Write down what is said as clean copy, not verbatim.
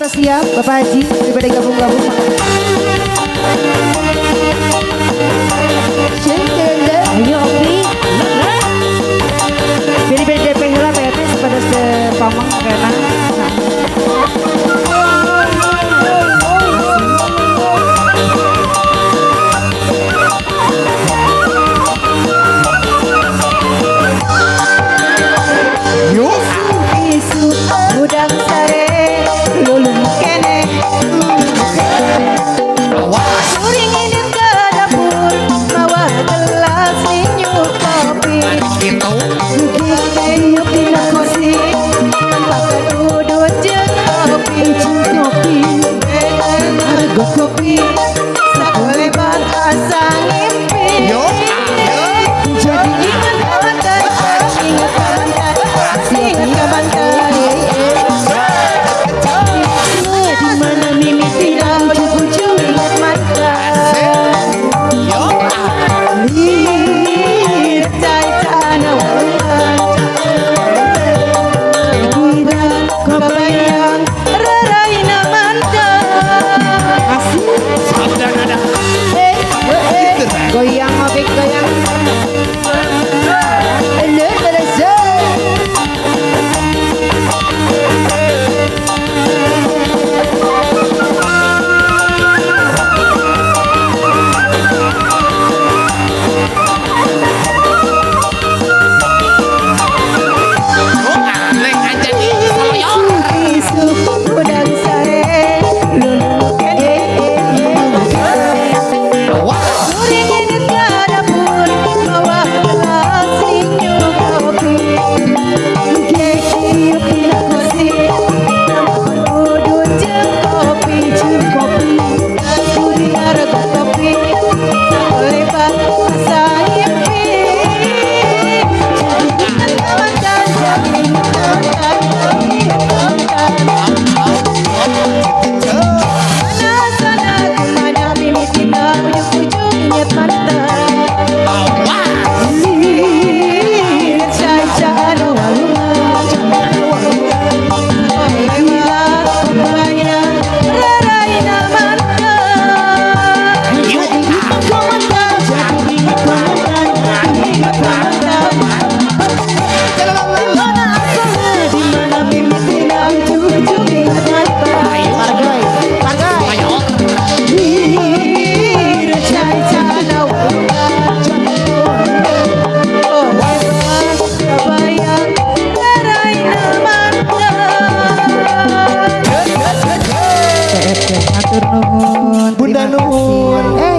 sudah siap Bapak Haji daripada gabung-gabung. Ayo Opi. Beri-beri DP heula PRT pada sepamang kena. Udang sare lulung kene suring ini ke dapur bawa gelas minum kopi yuk pindah kursi pakai duduk jeng kopi harga kopi sakolebat asa ngimpi jadi ingat kabantai ingat kabantai ingat kabantai. Goyang ngobek goyang. Halo terasa. Udang sare lulung kene suring ini ke dapur bawa gelas minum kopi yuk pindah kursi duduk jeng kopi suring harga kopi sakolebat asa ngimpi jadi kawan jadi sana kemana mimi tinggal ujung-ujungnya pantai caca Bunda nuhun.